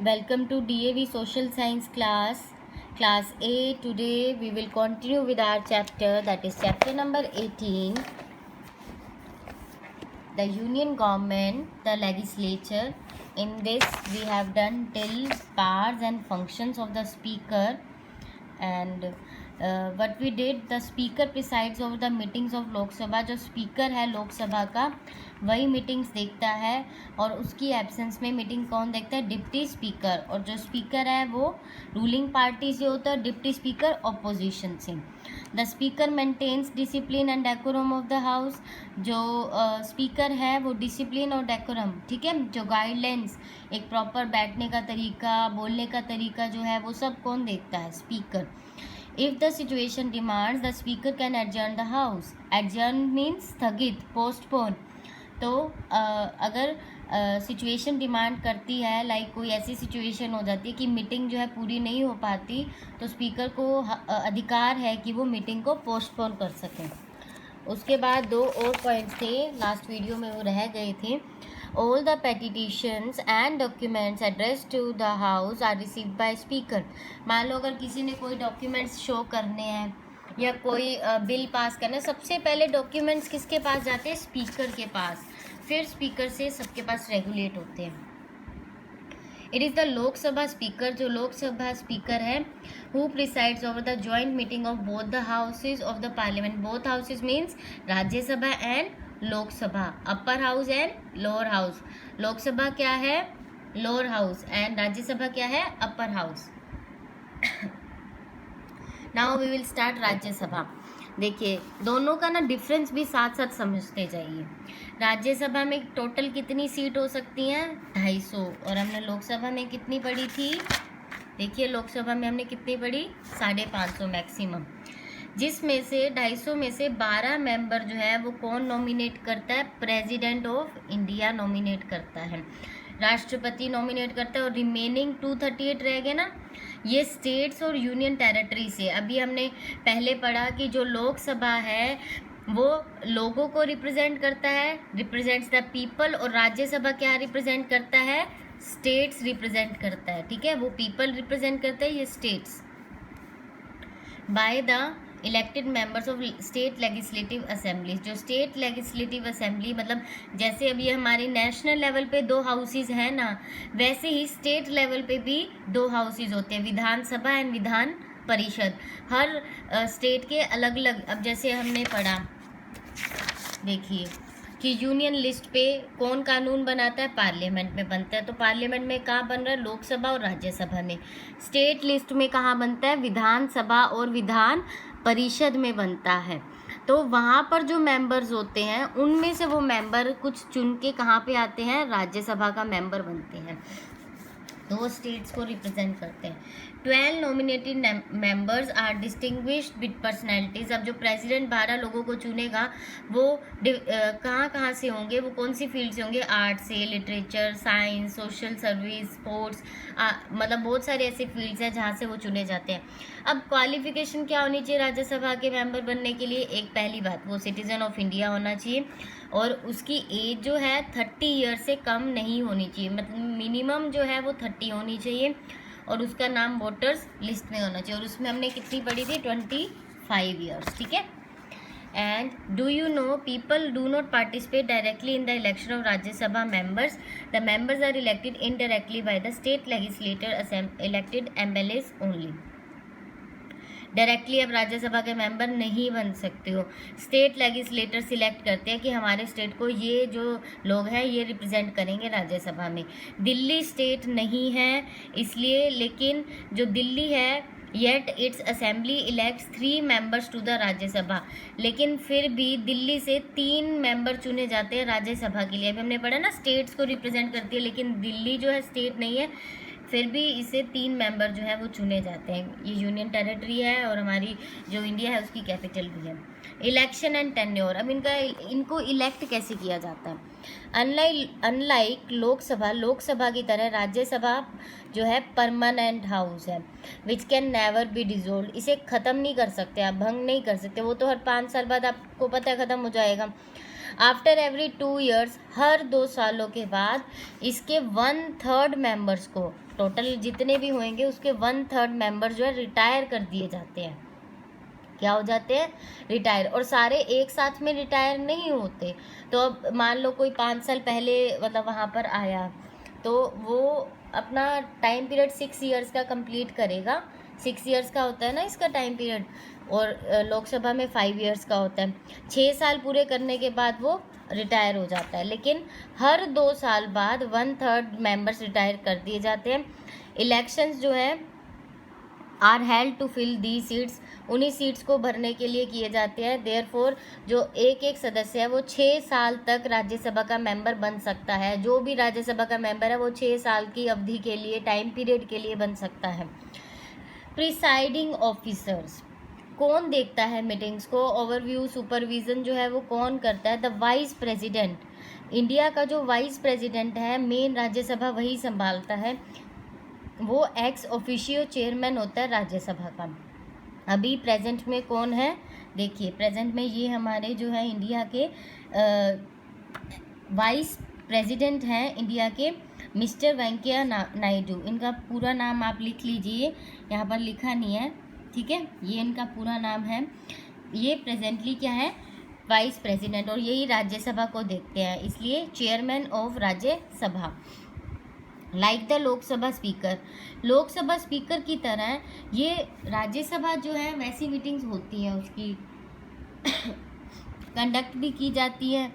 Welcome to DAV Social Science class A. Today we will continue with our chapter, that is chapter number 18, the Union Government, the Legislature. In this we have done till powers and functions of the Speaker, and what we did, the Speaker presides over the meetings of लोक सभा. जो speaker है लोकसभा का वही meetings देखता है, और उसकी एब्सेंस में मीटिंग कौन देखता है? Deputy speaker. और जो स्पीकर है वो रूलिंग पार्टी से होता है, डिप्टी स्पीकर ऑपोजिशन से. The speaker maintains discipline and decorum of the house. जो स्पीकर है वो डिसिप्लिन और डेकोरम, ठीक है, जो गाइडलाइंस, एक प्रॉपर बैठने का तरीका, बोलने का तरीका जो है वो सब कौन देखता है? Speaker. If the situation demands, the speaker can adjourn the house. Adjourn means स्थगित, postpone. तो अगर सिचुएशन डिमांड करती है, लाइक कोई ऐसी सिचुएशन हो जाती है कि मीटिंग जो है पूरी नहीं हो पाती, तो स्पीकर को अधिकार है कि वो मीटिंग को पोस्टपोन कर सकें. उसके बाद दो और पॉइंट्स थे, लास्ट वीडियो में वो रह गए थे. All the petitions and documents addressed to the house are received by speaker. मान लो अगर किसी ने कोई डॉक्यूमेंट्स शो करने हैं या कोई बिल पास करना है, सबसे पहले डॉक्यूमेंट्स किसके पास जाते हैं? स्पीकर के पास. फिर स्पीकर से सबके पास रेगुलेट होते हैं. It is the Lok Sabha speaker, जो लोकसभा स्पीकर है, who presides over the joint meeting of both the houses of the parliament. Both houses means Rajya Sabha and Lok Sabha, upper house and lower house. Lok Sabha क्या है? Lower house. एंड राज्यसभा क्या है? Upper house. Now we will start Rajya Sabha. देखिए दोनों का ना difference भी साथ साथ समझते जाइए. राज्यसभा में टोटल कितनी सीट हो सकती हैं? 250. और हमने लोकसभा में कितनी पढ़ी थी? देखिए लोकसभा में हमने कितनी पढ़ी? 550 मैक्सिमम. जिसमें से 250 में से 12 मेंबर जो है वो कौन नॉमिनेट करता है? प्रेसिडेंट ऑफ इंडिया नॉमिनेट करता है, राष्ट्रपति नॉमिनेट करता है. और रिमेनिंग 238 रह गए ना, ये स्टेट्स और यूनियन टेरिटरी से. अभी हमने पहले पढ़ा कि जो लोकसभा है वो लोगों को रिप्रेजेंट करता है, रिप्रेजेंट्स द पीपल. और राज्यसभा क्या रिप्रेजेंट करता है? स्टेट्स रिप्रेजेंट करता है, ठीक है. वो पीपल रिप्रेजेंट करते हैं, ये states. By the elected members of state legislative assemblies. जो स्टेट लेजिस्लेटिव असेंबली, मतलब जैसे अभी हमारे नेशनल लेवल पे 2 हाउसेज हैं ना, वैसे ही स्टेट लेवल पे भी 2 हाउसेज होते हैं, विधानसभा and Vidhan Parishad. Her state के अलग अलग. अब जैसे हमने पढ़ा, देखिए कि यूनियन लिस्ट पे कौन कानून बनाता है? पार्लियामेंट में बनता है. तो पार्लियामेंट में कहाँ बन रहा है? लोकसभा और राज्यसभा में. स्टेट लिस्ट में कहाँ बनता है? विधानसभा और विधान परिषद में बनता है. तो वहाँ पर जो मेंबर्स होते हैं उनमें से वो मेंबर कुछ चुन के कहाँ पे आते हैं? राज्यसभा का मेंबर बनते हैं. तो वो स्टेट्स को रिप्रेजेंट करते हैं. 12 nominated members are distinguished with personalities. अब जो प्रेसिडेंट 12 लोगों को चुनेगा वो कहाँ कहाँ से होंगे? वो कौन सी फील्ड से होंगे? आर्ट से, literature, science, social service, sports, मतलब बहुत सारे ऐसे फील्ड्स हैं जहाँ से वो चुने जाते हैं. अब क्वालिफिकेशन क्या होनी चाहिए राज्यसभा के मेंबर बनने के लिए? एक पहली बात, वो सिटीजन ऑफ इंडिया होना चाहिए, और उसकी एज जो है 30 ईयर से कम नहीं होनी चाहिए. मतलब मिनिमम जो है वो 30 होनी चाहिए, और उसका नाम वोटर्स लिस्ट में होना चाहिए. और उसमें हमने कितनी पढ़ी थी? 25 ईयर्स, ठीक है. And do you know people do not participate directly in the election of Rajya Sabha members. The members are elected indirectly by the state legislator elected MLAs only. Directly अब राज्यसभा के मेंबर नहीं बन सकते हो. स्टेट लेजिस्लेटर सिलेक्ट करते हैं कि हमारे स्टेट को ये जो लोग हैं ये रिप्रेजेंट करेंगे राज्यसभा में. दिल्ली स्टेट नहीं है इसलिए, लेकिन जो दिल्ली है, yet its assembly elects 3 members to the Rajya Sabha. लेकिन फिर भी दिल्ली से 3 मेंबर चुने जाते हैं राज्यसभा के लिए. अभी हमने पढ़ा ना, स्टेट्स को रिप्रेजेंट करती है, लेकिन दिल्ली जो है स्टेट नहीं है, फिर भी इसे 3 मेंबर जो है वो चुने जाते हैं. ये यूनियन टेरिटरी है और हमारी जो इंडिया है उसकी कैपिटल भी है. Election and tenure. अब इनको इलेक्ट कैसे किया जाता है? अनलाइक लोकसभा की तरह राज्यसभा जो है परमानेंट हाउस है, which can never be dissolve. इसे ख़त्म नहीं कर सकते आप, भंग नहीं कर सकते. वो तो हर 5 साल बाद आपको पता है ख़त्म हो जाएगा. आफ्टर एवरी 2 years, हर 2 सालों के बाद इसके 1/3 मेंबर्स को, टोटल जितने भी होंगे उसके 1/3 मेंबर जो है रिटायर कर दिए जाते हैं। क्या हो जाते हैं? रिटायर। और सारे एक साथ में रिटायर नहीं होते। तो अब मान लो कोई 5 साल पहले मतलब वहाँ पर आया, तो वो अपना टाइम पीरियड 6 years का कंप्लीट करेगा। 6 years का होता है ना इसका टाइम पीरियड, और लोकसभा में 5 years का होता है। 6 साल पूरे करने के बाद वो रिटायर हो जाता है, लेकिन हर 2 साल बाद 1/3 मेंबर्स रिटायर कर दिए जाते हैं। इलेक्शंस जो है are held to fill the seats, उन्हीं सीट्स को भरने के लिए किए जाते हैं। देयरफॉर जो एक एक सदस्य है वो 6 साल तक राज्यसभा का मेंबर बन सकता है। जो भी राज्यसभा का मेंबर है वो 6 साल की अवधि के लिए, टाइम पीरियड के लिए बन सकता है। प्रिसाइडिंग ऑफिसर्स, कौन देखता है मीटिंग्स को? ओवरव्यू सुपरविजन जो है वो कौन करता है? The vice president. इंडिया का जो वाइस प्रेसिडेंट है, मेन राज्यसभा वही संभालता है। वो एक्स ऑफिशियो चेयरमैन होता है राज्यसभा का। अभी प्रेजेंट में कौन है? देखिए प्रेजेंट में ये हमारे जो है इंडिया के वाइस प्रेसिडेंट हैं इंडिया के, मिस्टर वेंकैया नायडू। इनका पूरा नाम आप लिख लीजिए, यहाँ पर लिखा नहीं है, ठीक है। ये इनका पूरा नाम है। ये प्रेजेंटली क्या है? वाइस प्रेसिडेंट, और यही राज्यसभा को देखते हैं, इसलिए chairman of Rajya Sabha. Like the Lok Sabha speaker, Lok Sabha speaker की तरह ये राज्यसभा जो है वैसी मीटिंग्स होती हैं, उसकी कंडक्ट भी की जाती है,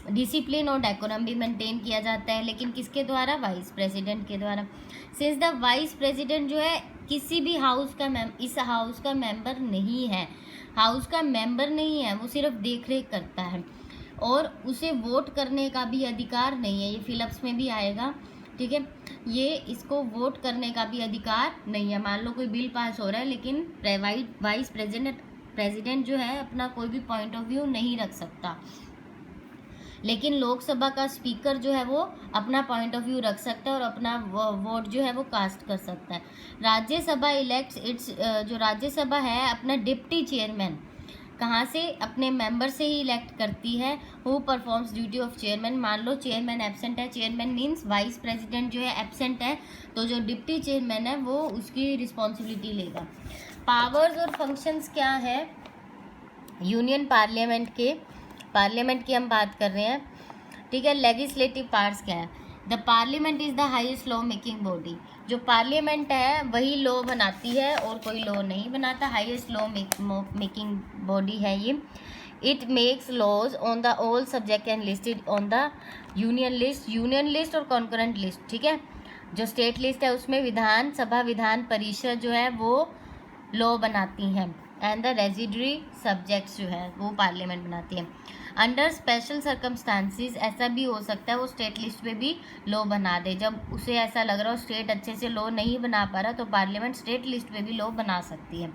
डिसिप्लिन और डेकोरम भी मेंटेन किया जाता है, लेकिन किसके द्वारा? वाइस प्रेसिडेंट के द्वारा। सिंस द वाइस प्रेसिडेंट जो है किसी भी हाउस का इस हाउस का मेंबर नहीं है, हाउस का मेंबर नहीं है, वो सिर्फ देख रेख करता है, और उसे वोट करने का भी अधिकार नहीं है। ये फिलअप्स में भी आएगा, ठीक है। ये इसको वोट करने का भी अधिकार नहीं है। मान लो कोई बिल पास हो रहा है, लेकिन वाइस प्रेसिडेंट जो है अपना कोई भी पॉइंट ऑफ व्यू नहीं रख सकता, लेकिन लोकसभा का स्पीकर जो है वो अपना पॉइंट ऑफ व्यू रख सकता है और अपना वोट जो है वो कास्ट कर सकता है। राज्यसभा इलेक्ट्स इट्स, जो राज्यसभा है अपना डिप्टी चेयरमैन कहाँ से? अपने मेंबर से ही इलेक्ट करती है। Who performs duty of chairman, मान लो चेयरमैन एब्सेंट है, चेयरमैन मीन्स वाइस प्रेसिडेंट जो है एब्सेंट है, तो जो डिप्टी चेयरमैन है वो उसकी रिस्पॉन्सिबिलिटी लेगा। पावर्स और फंक्शंस क्या है यूनियन पार्लियामेंट की हम बात कर रहे हैं, ठीक है। लेजिस्लेटिव पावर्स क्या है? The parliament is the highest law making body, जो पार्लियामेंट है वही लॉ बनाती है और कोई लॉ नहीं बनाता, हाईएस्ट लॉ मेकिंग बॉडी है ये। It makes laws on the all subject and listed on the union list और कॉन्करेंट लिस्ट, ठीक है। जो स्टेट लिस्ट है उसमें विधान परिषद जो है वो लॉ बनाती हैं, एंड द रेजिडरी सब्जेक्ट्स जो है वो पार्लियामेंट बनाती है। अंडर स्पेशल सर्कमस्टांसिस, ऐसा भी हो सकता है वो स्टेट लिस्ट पे भी लॉ बना दे, जब उसे ऐसा लग रहा हो स्टेट अच्छे से लॉ नहीं बना पा रहा तो पार्लियामेंट स्टेट लिस्ट पे भी लॉ बना सकती है।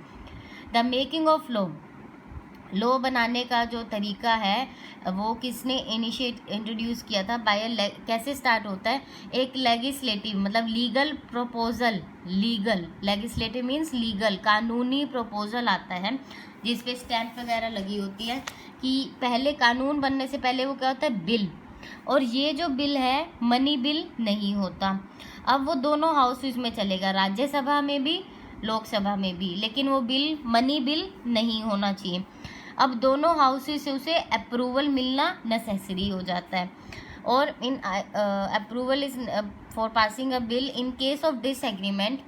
द मेकिंग ऑफ लॉ बनाने का जो तरीका है वो किसने इंट्रोड्यूस किया था? कैसे स्टार्ट होता है? एक लेजिस्लेटिव मतलब legal proposal, legislative means legal, कानूनी प्रपोजल आता है जिस पे स्टैम्प वगैरह लगी होती है कि पहले कानून बनने से पहले वो क्या होता है? बिल। और ये जो बिल है मनी बिल नहीं होता। अब वो दोनों हाउसेस में चलेगा, राज्यसभा में भी लोकसभा में भी, लेकिन वो बिल मनी बिल नहीं होना चाहिए। अब दोनों हाउसेस से उसे अप्रूवल मिलना नेसेसरी हो जाता है, और इन approval is for passing a bill in case of disagreement.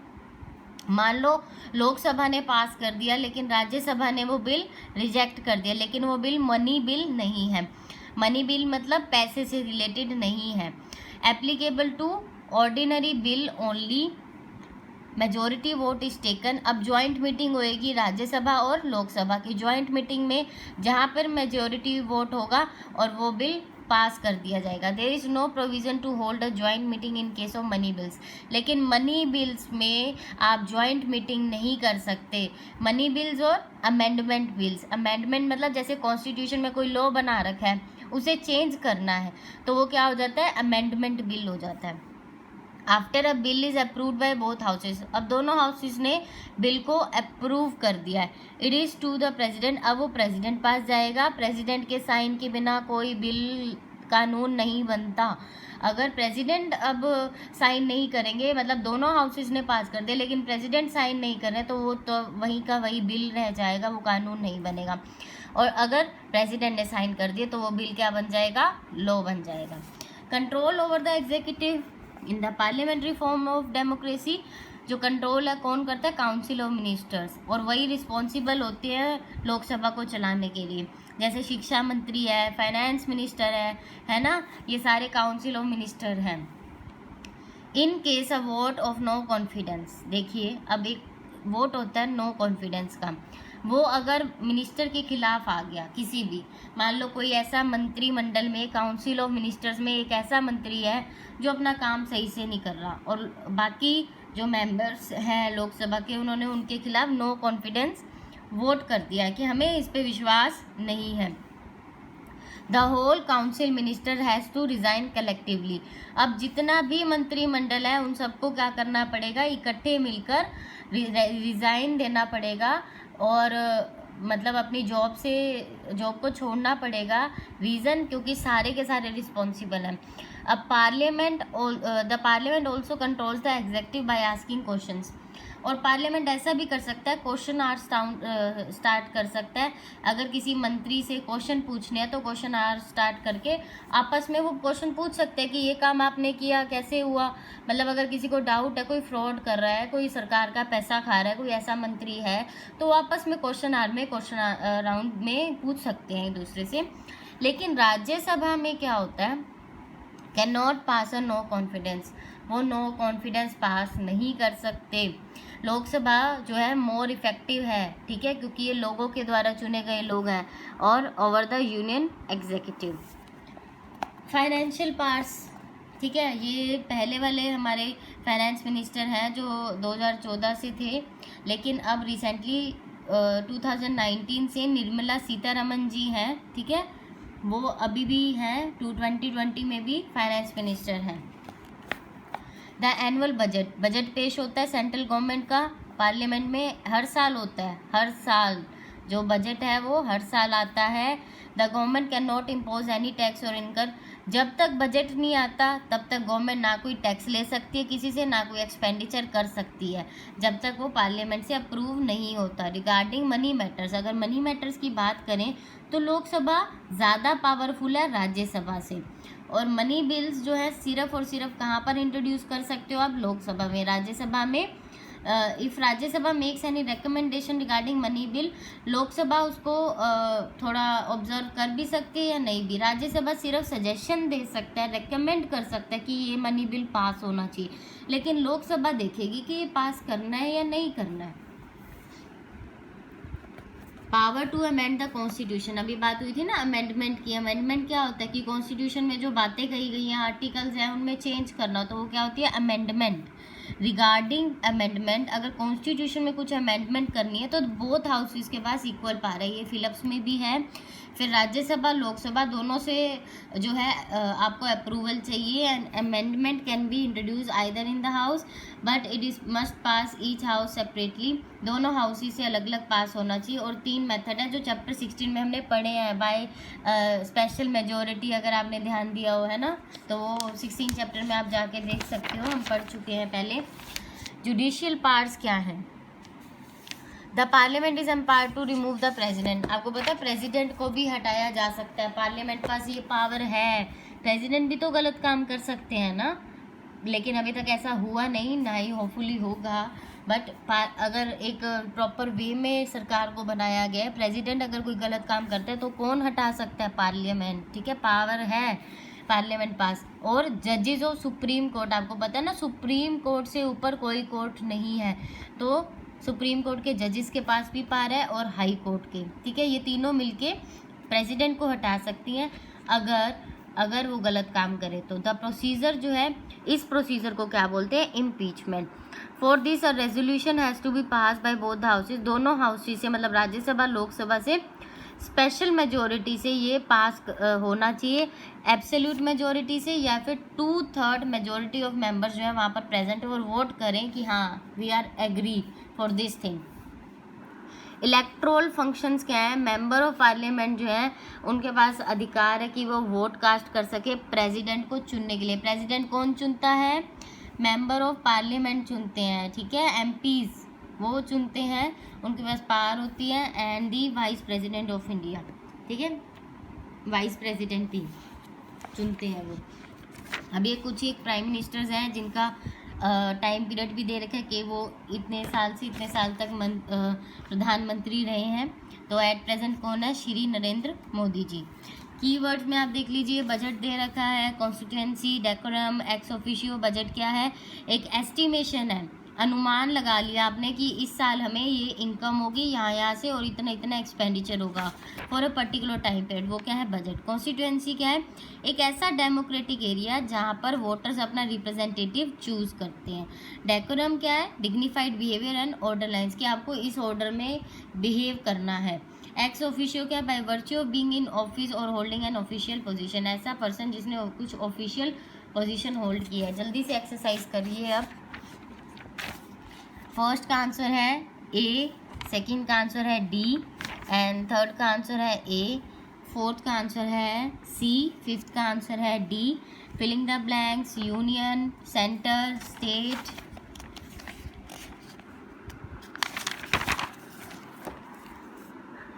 मान लो लोकसभा ने पास कर दिया लेकिन राज्यसभा ने वो बिल रिजेक्ट कर दिया, लेकिन वो बिल मनी बिल नहीं है। मनी बिल मतलब पैसे से रिलेटेड नहीं है। Applicable to ordinary bill only, majority vote is taken. अब ज्वाइंट मीटिंग होएगी राज्यसभा और लोकसभा की, ज्वाइंट मीटिंग में जहाँ पर मेजोरिटी वोट होगा और वो बिल पास कर दिया जाएगा। There is no provision to hold a joint meeting in case of money bills, लेकिन मनी बिल्स में आप ज्वाइंट मीटिंग नहीं कर सकते। मनी बिल्स और अमेंडमेंट बिल्स, अमेंडमेंट मतलब जैसे कॉन्स्टिट्यूशन में कोई लॉ बना रखा है उसे चेंज करना है तो वो क्या हो जाता है? अमेंडमेंट बिल हो जाता है। After a bill is approved by both houses, अब दोनों हाउसेस ने बिल को अप्रूव कर दिया है, it is to the president, अब वो प्रेसिडेंट पास जाएगा। प्रेसिडेंट के साइन के बिना कोई बिल कानून नहीं बनता। अगर प्रेसिडेंट अब साइन नहीं करेंगे, मतलब दोनों हाउसेस ने पास कर दिया लेकिन प्रेसिडेंट साइन नहीं कर रहे, तो वो तो वहीं का वही बिल रह जाएगा, वो कानून नहीं बनेगा। और अगर प्रेसिडेंट ने साइन कर दिए तो वो बिल क्या बन जाएगा, लॉ बन जाएगा। Control over the executive in the parliamentary form of democracy, जो कंट्रोल है कौन करता है, काउंसिल ऑफ मिनिस्टर्स, और वही रिस्पॉन्सिबल होते हैं लोकसभा को चलाने के लिए। जैसे शिक्षा मंत्री है, फाइनेंस मिनिस्टर है ना, ये सारे काउंसिल ऑफ मिनिस्टर हैं। In case a vote of no confidence, देखिए अब एक वोट होता है नो कॉन्फिडेंस का, वो अगर मिनिस्टर के खिलाफ आ गया किसी भी, मान लो कोई ऐसा मंत्रिमंडल में, काउंसिल ऑफ मिनिस्टर्स में एक ऐसा मंत्री है जो अपना काम सही से नहीं कर रहा, और बाकी जो मेंबर्स हैं लोकसभा के, उन्होंने उनके खिलाफ नो कॉन्फिडेंस वोट कर दिया है कि हमें इस पे विश्वास नहीं है, the whole council minister has to resign collectively, अब जितना भी मंत्रिमंडल है उन सबको क्या करना पड़ेगा, इकट्ठे मिलकर रिज़ाइन देना पड़ेगा, और मतलब अपनी जॉब को छोड़ना पड़ेगा। रीज़न क्योंकि सारे के सारे रिस्पॉन्सिबल हैं। अब the parliament also controls the adjective by asking questions, और पार्लियामेंट ऐसा भी कर सकता है, क्वेश्चन आवर स्टार्ट कर सकता है। अगर किसी मंत्री से क्वेश्चन पूछने हैं तो क्वेश्चन आवर स्टार्ट करके आपस में वो क्वेश्चन पूछ सकते हैं कि ये काम आपने किया, कैसे हुआ, मतलब अगर किसी को डाउट है, कोई फ्रॉड कर रहा है, कोई सरकार का पैसा खा रहा है, कोई ऐसा मंत्री है, तो आपस में क्वेश्चन आवर में, क्वेश्चन राउंड में पूछ सकते हैं एक दूसरे से। लेकिन राज्यसभा में क्या होता है, can not pass a no confidence, वो नो कॉन्फिडेंस पास नहीं कर सकते। लोकसभा जो है मोर इफेक्टिव है, ठीक है, क्योंकि ये लोगों के द्वारा चुने गए लोग हैं, और over the union executive. Financial parts, ठीक है, ये पहले वाले हमारे फाइनेंस मिनिस्टर हैं जो 2014 से थे, लेकिन अब रिसेंटली 2019 से निर्मला सीतारमन जी हैं, ठीक है, वो अभी भी हैं, 2020 में भी फाइनेंस मिनिस्टर हैं। द एनुअल बजट पेश होता है सेंट्रल गवर्नमेंट का पार्लियामेंट में, हर साल होता है, हर साल जो बजट है वो हर साल आता है। The government can not impose any tax और इनकम, जब तक बजट नहीं आता तब तक गवर्नमेंट ना कोई टैक्स ले सकती है किसी से, ना कोई एक्सपेंडिचर कर सकती है, जब तक वो पार्लियामेंट से अप्रूव नहीं होता। रिगार्डिंग मनी मैटर्स, अगर मनी मैटर्स की बात करें तो लोकसभा ज़्यादा पावरफुल है राज्यसभा से, और मनी बिल्स जो है सिर्फ और सिर्फ कहाँ पर इंट्रोड्यूस कर सकते हो आप, लोकसभा में। राज्यसभा में if Rajya Sabha makes any recommendation regarding money bill, Lok Sabha उसको थोड़ा ऑब्जर्व कर भी सकती है या नहीं भी। राज्यसभा सिर्फ सजेशन दे सकता है, रेकमेंड कर सकता है कि ये मनी बिल पास होना चाहिए, लेकिन लोकसभा देखेगी कि ये पास करना है या नहीं करना है। Power to amend the constitution, अभी बात हुई थी ना अमेंडमेंट की। अमेंडमेंट क्या होता है कि कॉन्स्टिट्यूशन में जो बातें कही गई हैं, आर्टिकल्स हैं, उनमें चेंज करना, तो वो क्या होती है, अमेंडमेंट। रिगार्डिंग अमेंडमेंट, अगर कॉन्स्टिट्यूशन में कुछ अमेंडमेंट करनी है तो बोथ हाउसेस के पास इक्वल पावर है, ये फिलिप्स में भी है। फिर राज्यसभा लोकसभा दोनों से जो है आपको अप्रूवल चाहिए, and amendment can be introduce either in the house but it is must pass each house separately, दोनों हाउसेस से अलग अलग पास होना चाहिए। और 3 मेथड है जो चैप्टर 16 में हमने पढ़े हैं, बाय स्पेशल मेजोरिटी, अगर आपने ध्यान दिया हो, है ना, तो वो 16 चैप्टर में आप जाके देख सकते हो, हम पढ़ चुके हैं पहले। जुडिशियल पार्ट्स क्या हैं, the parliament is empowered to remove the president, आपको पता है प्रेजिडेंट को भी हटाया जा सकता है, पार्लियामेंट पास ये पावर है। प्रेजिडेंट भी तो गलत काम कर सकते हैं ना, लेकिन अभी तक ऐसा हुआ नहीं, ना ही होपफुली होगा, बट अगर एक प्रॉपर वे में सरकार को बनाया गया है, प्रेसिडेंट अगर कोई गलत काम करता है तो कौन हटा सकता है, पार्लियामेंट, ठीक है, पावर है पार्लियामेंट पास। और जजेस ऑफ सुप्रीम कोर्ट, आपको पता है ना सुप्रीम कोर्ट से ऊपर कोई कोर्ट नहीं है, तो सुप्रीम कोर्ट के जजेस के पास भी पावर है और हाई कोर्ट के, ठीक है, ये तीनों मिलके प्रेसिडेंट को हटा सकती हैं अगर वो गलत काम करे तो। द प्रोसीजर जो है, इस प्रोसीजर को क्या बोलते हैं, impeachment. For this a resolution has to be pass by both the houses, दोनों हाउसेज से, मतलब राज्यसभा लोकसभा से स्पेशल मेजोरिटी से ये पास होना चाहिए, एब्सोल्यूट मेजोरिटी से, या फिर 2/3 मेजोरिटी ऑफ मेंबर्स जो है वहाँ पर प्रेजेंट और वोट करें कि हाँ we are agree for this thing. Electoral functions क्या है, मेंबर ऑफ पार्लियामेंट जो है उनके पास अधिकार है कि वो वोट कास्ट कर सके प्रेसिडेंट को चुनने के लिए। प्रेसिडेंट कौन चुनता है, मेंबर ऑफ पार्लियामेंट चुनते हैं, ठीक है, एमपीज वो चुनते हैं, उनके पास पावर होती है। And the vice president of India, ठीक है, वाइस प्रेसिडेंट भी चुनते हैं वो। अब ये कुछ एक प्राइम मिनिस्टर्स हैं जिनका टाइम पीरियड भी दे रखा है कि वो इतने साल से इतने साल तक प्रधानमंत्री रहे हैं। तो एट प्रेजेंट कौन है, श्री नरेंद्र मोदी जी। कीवर्ड्स में आप देख लीजिए, बजट दे रखा है, constituency, decorum, ex officio. Budget क्या है, एक एस्टिमेशन है, अनुमान लगा लिया आपने कि इस साल हमें ये इनकम होगी यहाँ से और इतना इतना एक्सपेंडिचर होगा for a particular time period, वो क्या है बजट। कॉन्स्टिट्यूएंसी क्या है, एक ऐसा डेमोक्रेटिक एरिया जहाँ पर वोटर्स अपना रिप्रेजेंटेटिव चूज करते हैं। डेकोरम क्या है, dignified behaviour and order lines, कि आपको इस ऑर्डर में बिहेव करना है। एक्स ऑफिशियो क्या, by virtue of being in office और होल्डिंग एन ऑफिशियल पोजीशन, ऐसा पर्सन जिसने कुछ ऑफिशियल पोजीशन होल्ड किया है। जल्दी से एक्सरसाइज करिए अब। फर्स्ट का आंसर है ए, सेकंड का आंसर है डी, एंड थर्ड का आंसर है ए, फोर्थ का आंसर है सी, फिफ्थ का आंसर है D. Filling the blanks, union, centre, state.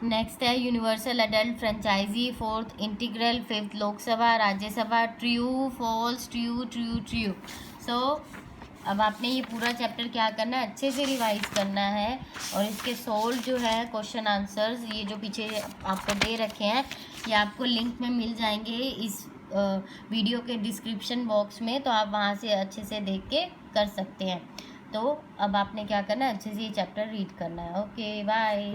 Next है universal adult franchise, fourth integral, fifth Lok Sabha, Rajya Sabha. True, false, true, true, true. So अब आपने ये पूरा चैप्टर क्या करना है, अच्छे से रिवाइज करना है, और इसके सोल्व जो है क्वेश्चन आंसर्स ये जो पीछे आपको दे रखे हैं ये आपको लिंक में मिल जाएंगे इस वीडियो के डिस्क्रिप्शन बॉक्स में, तो आप वहाँ से अच्छे से देख के कर सकते हैं। तो अब आपने क्या करना है, अच्छे से ये चैप्टर रीड करना है। Okay bye.